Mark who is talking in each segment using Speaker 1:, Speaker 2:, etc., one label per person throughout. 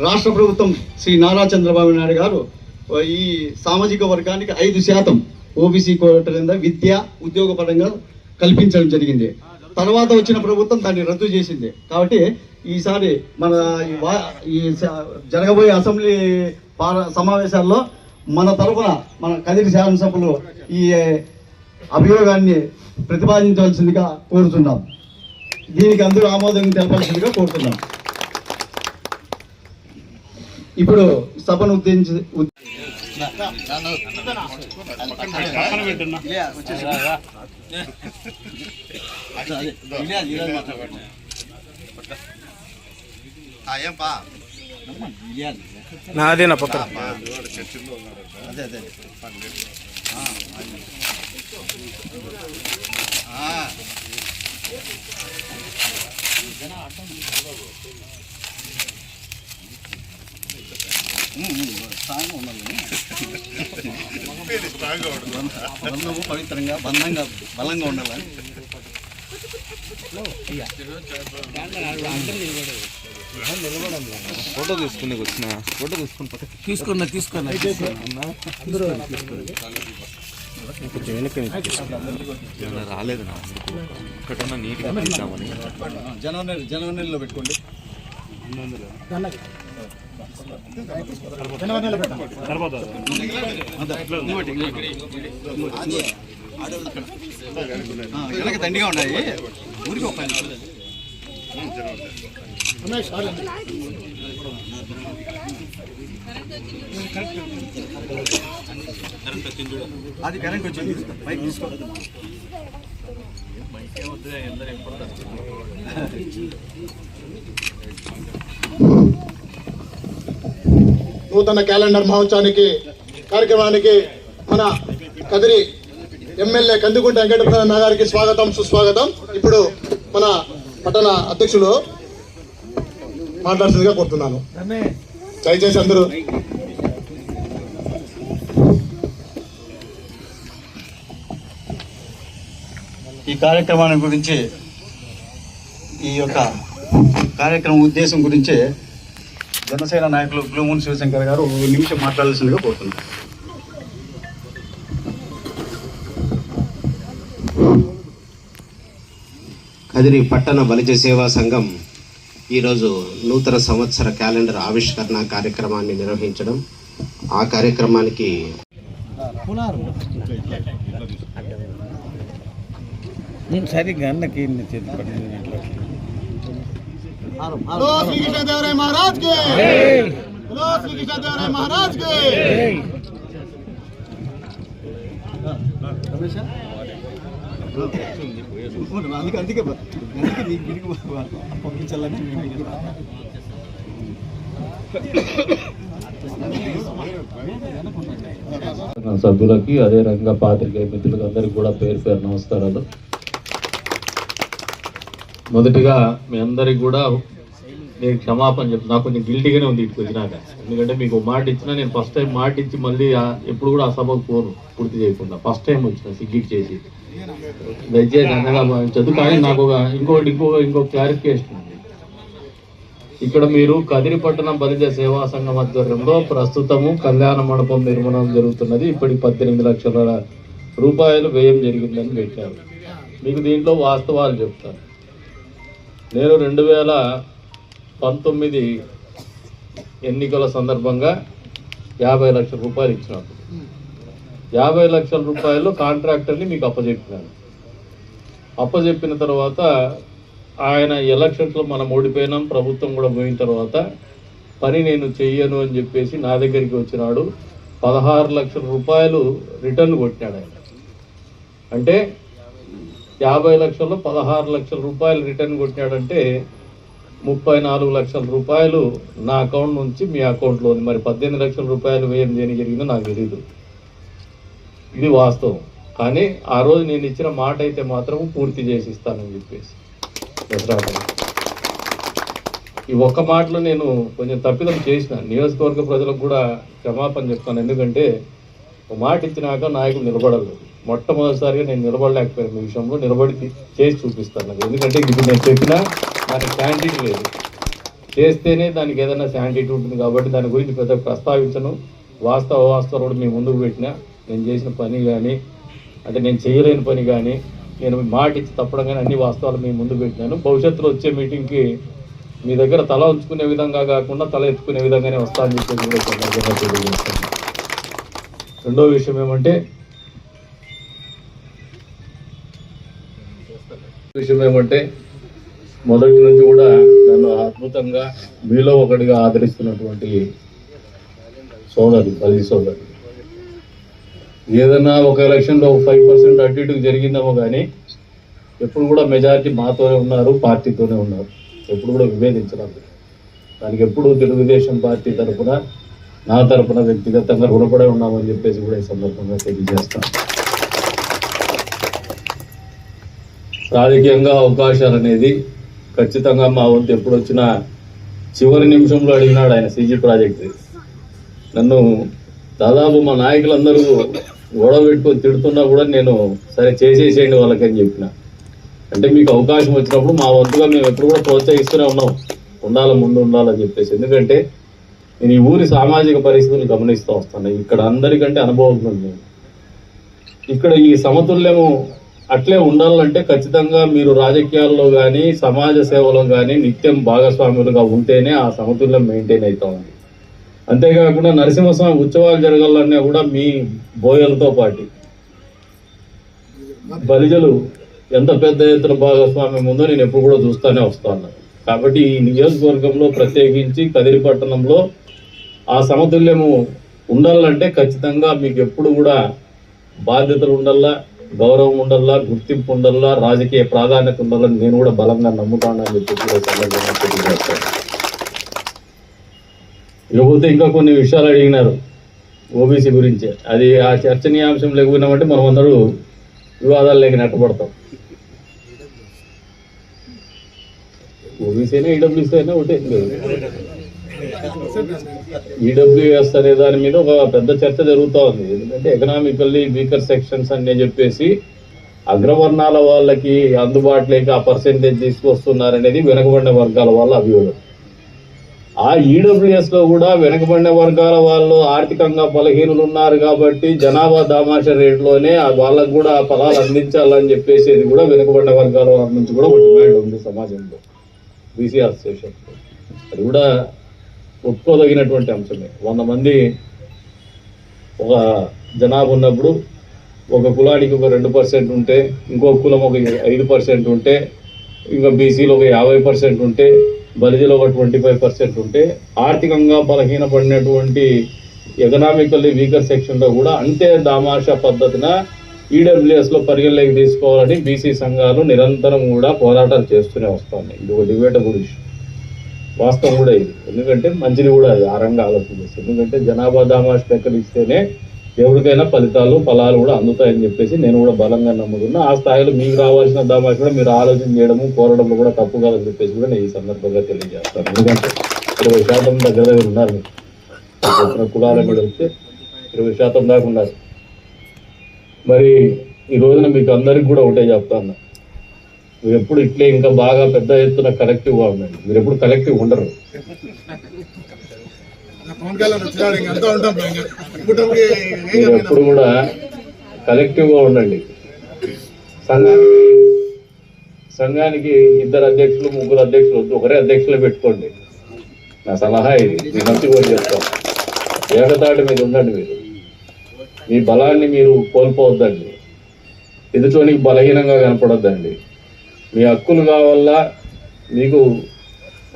Speaker 1: రాష్ట్ర ప్రభుత్వం శ్రీ నారా చంద్రబాబు నాయుడు గారు ఈ సామాజిక వర్గానికి 5% ఓబీసీ కోట కింద విద్య ఉద్యోగపరంగా కల్పించడం జరిగింది. తర్వాత వచ్చిన ప్రభుత్వం దాన్ని రద్దు చేసింది. కాబట్టి ఈసారి మన ఈ జరగబోయే అసెంబ్లీ సమావేశాల్లో మన తరఫున మన కదిరి శాసనసభ్యులు ఈ అభియోగాన్ని ప్రతిపాదించవలసిందిగా కోరుతున్నాం. దీనికి అందరూ ఆమోదం తెలపాల్సిందిగా కోరుతున్నాం. ఇప్పుడు సభను ఉద్దేశించి
Speaker 2: నాదేనా పక్క
Speaker 1: పవిత్రంగా బలంగా ఉండాలని
Speaker 2: ఫోటో తీసుకునే వచ్చిన ఫోటో తీసుకున్నా కొంచెం వెనక్కి రాలేదు నా ఒకటన్నా నీట్గా తీద్దామని
Speaker 1: జనవరిలో పెట్టుకోండి. దండిగా ఉన్నాయి ఊరికి ఒక అది కరెంట్ వచ్చింది బైక్ తీసుకో.
Speaker 3: నూతన క్యాలెండర్ మహోత్సవానికి కార్యక్రమానికి మన కదిరి ఎమ్మెల్యే కందికుంట వెంకటరమణ గారికి స్వాగతం సుస్వాగతం. ఇప్పుడు మన పట్టణ అధ్యక్షులు మాట్లాడుతుందిగా కోరుతున్నాను. దయచేసి అందరూ
Speaker 1: ఈ కార్యక్రమాన్ని గురించి ఈ యొక్క కార్యక్రమం ఉద్దేశం గురించి జనసేన నాయకులు గ్లూమూన్ శివశంకర్ గారు 1 నిమిషం మాట్లాడాల్సిందిగా కోరుతున్నారు.
Speaker 4: కదిరి పట్టణ బలిజ సేవా సంఘం ఈరోజు నూతన సంవత్సర క్యాలెండర్ ఆవిష్కరణ కార్యక్రమాన్ని నిర్వహించడం, ఆ కార్యక్రమానికి
Speaker 2: సరిగ్గా అన్నకి
Speaker 3: శ్రీ కృష్ణదేవరాయ మహారాజ్ కి శ్రీ కృష్ణదేవరాయ మహారాజ్ కి
Speaker 1: అందుకే పంపించాలని
Speaker 5: సభ్యులకి అదే రకంగా పాత్రికేయ మిత్రులకు అందరికీ కూడా పేరు పేరు నమస్కారాలు. మొదటిగా మీ అందరికి కూడా నేను క్షమాపణ చెప్తాను. నాకు కొంచెం గిల్టీగానే ఉంది ఇటుకు వచ్చినాక, ఎందుకంటే మీకు మాట ఇచ్చినా నేను ఫస్ట్ టైం మాట ఇచ్చి మళ్ళీ ఎప్పుడు కూడా ఆ సభకు పోను పూర్తి చేయకుండా. ఫస్ట్ టైం వచ్చిన సిగ్గిట్ చేసి దయచేసి అనగా చదువు. కానీ నాకు ఇంకో క్లారిఫికేషన్ ఉంది. ఇక్కడ మీరు కదిరి పట్టణం బలిజ సేవా సంఘం ఆధ్వర్యంలో ప్రస్తుతము కళ్యాణ మండపం నిర్మాణం జరుగుతున్నది. ఇప్పటికి 18 లక్షల రూపాయలు వ్యయం జరిగిందని పెట్టారు. మీకు దీంట్లో వాస్తవాలు చెప్తాను. నేను 2019 ఎన్నికల సందర్భంగా 50 లక్షల రూపాయలు ఇచ్చినప్పుడు 50 లక్షల రూపాయలు కాంట్రాక్టర్ని మీకు అప్పచెప్పినాను. అప్పచెప్పిన తర్వాత ఆయన ఎలక్షన్స్లో మనం ఓడిపోయినాం, ప్రభుత్వం కూడా పోయిన తర్వాత పని నేను చెయ్యను అని చెప్పేసి నా దగ్గరికి వచ్చినాడు. 16 లక్షల రూపాయలు రిటర్న్ కొట్టినాడు ఆయన. అంటే 50 లక్షల్లో 16 లక్షల రూపాయలు రిటర్న్ కొట్టినాడంటే 34 లక్షల రూపాయలు నా అకౌంట్ నుంచి మీ అకౌంట్లో ఉంది. మరి 18 లక్షల రూపాయలు వ్యయం దేనికి జరిగిందో నాకు తెలీదు. ఇది వాస్తవం. కానీ ఆ రోజు నేను ఇచ్చిన మాట అయితే మాత్రం పూర్తి చేసి ఇస్తానని చెప్పేసి దసరా ఈ ఒక్క మాటలో నేను కొంచెం తప్పిదం చేసిన. నియోజకవర్గ ప్రజలకు కూడా క్షమాపణ చెప్తాను. ఎందుకంటే ఒక మాట ఇచ్చినాక నాయకులు నిలబడలేదు. మొట్టమొదటిసారిగా నేను నిలబడలేకపోయాను. ఈ విషయంలో నిలబడి చేసి చూపిస్తాను నాకు. ఎందుకంటే ఇప్పుడు నేను చెప్పినా నాకు క్యాండిడేట్ లేదు. చేస్తేనే దానికి ఏదైనా శాంటిటీ ఉంటుంది. కాబట్టి దాని గురించి పెద్ద ప్రస్తావించను. వాస్తవాలు కూడా మీ ముందుకు పెట్టినా, నేను చేసిన పని కానీ, అంటే నేను చేయలేని పని కానీ, నేను మాట ఇచ్చి తప్పడం కానీ అన్ని వాస్తవాలు మీ ముందు పెట్టినాను. భవిష్యత్తులో వచ్చే మీటింగ్కి మీ దగ్గర తల ఉంచుకునే విధంగా కాకుండా తల ఎత్తుకునే విధంగానే వస్తానని చెప్పేసి కూడా సందర్భంగా తెలియజేస్తాను. రెండో విషయం ఏమంటే మొదటి నుంచి కూడా నన్ను అద్భుతంగా మీలో ఒకటిగా ఆదరిస్తున్నటువంటి బలిజ సోదరు, ఏదైనా ఒక ఎలక్షన్లో 5% అటు ఇటుకు జరిగిందేమో కానీ ఎప్పుడు కూడా మెజారిటీ మాతోనే ఉన్నారు, పార్టీతోనే ఉన్నారు, ఎప్పుడు కూడా విభేదించలేదు. దానికి ఎప్పుడు తెలుగుదేశం పార్టీ తరఫున, నా తరఫున వ్యక్తిగతంగా రుణపడే ఉన్నామని చెప్పేసి కూడా ఈ సందర్భంగా తెలియజేస్తాను. రాజకీయంగా అవకాశాలు అనేది ఖచ్చితంగా మా వంతు ఎప్పుడు వచ్చినా చివరి నిమిషంలో అడిగినాడు ఆయన సీజీ ప్రాజెక్ట్. నన్ను దాదాపు మా నాయకులందరూ గొడవ పెట్టుకొని తిడుతున్నా కూడా నేను సరే చేసేసేయండి వాళ్ళకని చెప్పిన. అంటే మీకు అవకాశం వచ్చినప్పుడు మా వంతుగా మేము ఎప్పుడు కూడా ప్రోత్సహిస్తూనే ఉన్నాం, ముందు ఉండాలని చెప్పేసి. ఎందుకంటే నేను ఈ ఊరి సామాజిక పరిస్థితులు గమనిస్తూ వస్తాను. ఇక్కడ అందరికంటే అనుభవం ఉంది. ఇక్కడ ఈ సమతుల్యము అట్లే ఉండాలంటే ఖచ్చితంగా మీరు రాజకీయాల్లో కానీ సమాజ సేవలో కానీ నిత్యం భాగస్వాములుగా ఉంటేనే ఆ సమతుల్యం మెయింటైన్ అవుతా ఉంది. అంతేకాకుండా నరసింహస్వామి ఉత్సవాలు జరగాలన్నా కూడా మీ బోయలతో పాటు బలిజలు ఎంత పెద్ద ఎత్తున భాగస్వామ్యం ఉందో నేను ఎప్పుడు కూడా చూస్తూనే వస్తాను. కాబట్టి ఈ నియోజకవర్గంలో ప్రత్యేకించి కదిరి పట్టణంలో ఆ సమతుల్యము ఉండాలంటే ఖచ్చితంగా మీకు ఎప్పుడు కూడా బాధ్యతలు ఉండాలా, గౌరవం ఉండాలా, గుర్తింపు ఉండాలా, రాజకీయ ప్రాధాన్యత ఉండాలని నేను కూడా బలంగా నమ్ముతానని చెప్పి కూడా తెలియజేస్తాను. ఇకపోతే ఇంకా కొన్ని విషయాలు అడిగినారు ఓబీసీ గురించి. అది ఆ చర్చనీయాంశం లేకపోయినామంటే మనం అందరూ వివాదాలు లేక నెట్టబడతాం. ఓబీసీ అయినా ఈడబ్ల్యూసీ అయినా ఒకటే. ఈడబ్ల్యూఎస్ అనే దాని మీద ఒక పెద్ద చర్చ జరుగుతూ ఉంది. ఎందుకంటే ఎకనామికల్లీ వీకర్ సెక్షన్స్ అని చెప్పేసి అగ్రవర్ణాల వాళ్ళకి అందుబాటులోకి ఆ పర్సెంటేజ్ తీసుకొస్తున్నారనేది వెనుకబడిన వర్గాల వాళ్ళ అభియోగం. ఆ ఈడబ్ల్యూఎస్ లో కూడా వెనుకబడిన వర్గాల వాళ్ళు ఆర్థికంగా బలహీనులు ఉన్నారు కాబట్టి జనాభా దామాష రేట్లోనే వాళ్ళకు కూడా ఫలాలు అందించాలని చెప్పేసి ఇది కూడా వెనుకబడిన వర్గాల వాళ్ళ నుంచి కూడా ఒక డిమాండ్ ఉంది సమాజంలో, బీసీ అసోసియేషన్. అది కూడా ఒప్పుకోదగినటువంటి అంశమే. 100 మంది ఒక జనాభా ఉన్నప్పుడు ఒక కులానికి ఒక 2% ఉంటే, ఇంకో కులం ఒక 5% ఉంటే, ఇంకా బీసీలో ఒక 50% ఉంటే, బలిజలో ఒక 25% ఉంటే, ఆర్థికంగా బలహీనపడినటువంటి ఎకనామికల్లీ వీకర్ సెక్షన్లో కూడా అంతే దామాషా పద్ధతిన ఈడబ్ల్యూఎస్లో పరిగణలోకి తీసుకోవాలని బీసీ సంఘాలు నిరంతరం కూడా పోరాటాలు చేస్తూనే వస్తున్నాయి. ఇది ఒక డిబేటబుల్ ఇష్యూ, వాస్తవం కూడా ఇది. ఎందుకంటే మంచిది కూడా అది ఆ రంగా ఆలోచన చేస్తుంది. ఎందుకంటే జనాభా దామాష లెక్కలు ఇస్తేనే ఎవరికైనా ఫలాలు కూడా అందుతాయని చెప్పేసి నేను కూడా బలంగా నమ్ముతున్నా. ఆ స్థాయిలో మీకు రావాల్సిన దామాష కూడా మీరు ఆలోచన చేయడము, కోరడంలో కూడా తప్పు కాదని చెప్పేసి కూడా నేను ఈ సందర్భంగా తెలియజేస్తాను. ఎందుకంటే 20% దగ్గర ఉన్నారు, కులాలకు కూడా వస్తే 20% దాకా ఉన్నారు. మరి ఈ రోజున మీకు అందరికి కూడా ఒకటే చెప్తాను, మీరు ఎప్పుడు ఇట్లే ఇంకా బాగా పెద్ద ఎత్తున కలెక్టివ్గా ఉండండి. మీరు ఎప్పుడు కలెక్టివ్ ఉండరు. మీరు ఎప్పుడు కూడా కలెక్టివ్గా ఉండండి. సంఘానికి 2 అధ్యక్షులు 3 అధ్యక్షులు వద్దు, ఒకరే అధ్యక్షులు పెట్టుకోండి. నా సలహా ఇది, నేను మంచి కూడా చెప్తాను. ఏకతాటి మీద ఉండండి. మీరు మీ బలాన్ని మీరు కోల్పోవద్దండి. ఎదుటోనికి బలహీనంగా కనపడొద్దండి. మీ హక్కులు కావాలా, మీకు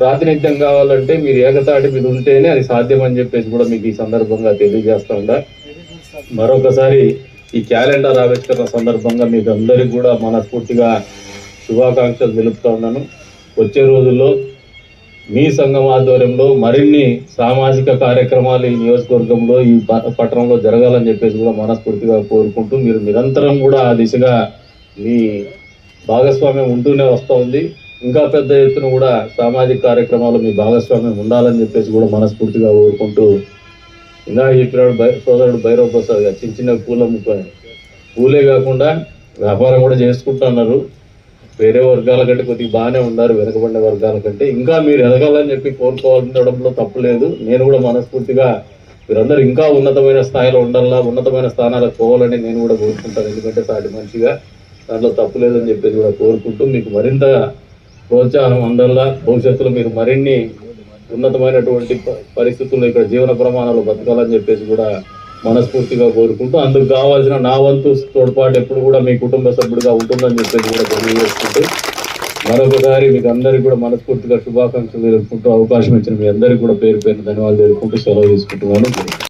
Speaker 5: ప్రాతినిధ్యం కావాలంటే మీరు ఏకతాటి మీద ఉంటేనే అది సాధ్యం అని చెప్పేసి కూడా మీకు ఈ సందర్భంగా తెలియజేస్తా ఉందా. మరొకసారి ఈ క్యాలెండర్ ఆవిష్కరణ సందర్భంగా మీకు అందరికీ కూడా మనస్ఫూర్తిగా శుభాకాంక్షలు తెలుపుతా ఉన్నాను. వచ్చే రోజుల్లో మీ సంఘం ఆధ్వర్యంలో మరిన్ని సామాజిక కార్యక్రమాలు ఈ నియోజకవర్గంలో, ఈ పట్టణంలో జరగాలని చెప్పేసి కూడా మనస్ఫూర్తిగా కోరుకుంటూ, మీరు నిరంతరం కూడా ఆ దిశగా మీ భాగస్వామ్యం ఉంటూనే వస్తూ ఉంది. ఇంకా పెద్ద ఎత్తున కూడా సామాజిక కార్యక్రమాలు మీ భాగస్వామ్యం ఉండాలని చెప్పేసి కూడా మనస్ఫూర్తిగా కోరుకుంటూ, ఇంకా చెప్పినాడు సోదరుడు భైరవ్ ప్రసాద్ గారు చిన్న పూలు అమ్ముకొని, పూలే కాకుండా వ్యాపారం కూడా చేసుకుంటున్నారు. వేరే వర్గాల కంటే కొద్దిగా బాగానే ఉన్నారు, వెనుకబడిన వర్గాల కంటే. ఇంకా మీరు ఎదగాలని చెప్పి కోరుకోవడంలో తప్పు లేదు. నేను కూడా మనస్ఫూర్తిగా మీరందరూ ఇంకా ఉన్నతమైన స్థాయిలో ఉండాలా, ఉన్నతమైన స్థానాలకు పోవాలని నేను కూడా కోరుకుంటాను. ఎందుకంటే సాటి మనిషిగా దాంట్లో తప్పు లేదని చెప్పేసి కూడా కోరుకుంటూ మీకు మరింత ప్రోత్సాహం అందల్లా భవిష్యత్తులో మీరు మరిన్ని ఉన్నతమైనటువంటి పరిస్థితుల్లో ఇక్కడ జీవన ప్రమాణాలు బతకాలని చెప్పేసి కూడా మనస్ఫూర్తిగా కోరుకుంటూ అందుకు కావాల్సిన నా వంతు తోడ్పాటు ఎప్పుడు కూడా మీ కుటుంబ సభ్యుడిగా ఉంటుందని చెప్పేసి కూడా తెలియజేసుకుంటూ మరొకసారి మీకు అందరికీ కూడా మనస్ఫూర్తిగా శుభాకాంక్షలు తెలుపుకుంటూ అవకాశం ఇచ్చిన మీ అందరికీ కూడా పేరు పేరు ధన్యవాదాలు తెలుపుకుంటూ సెలవు తీసుకుంటున్నాను.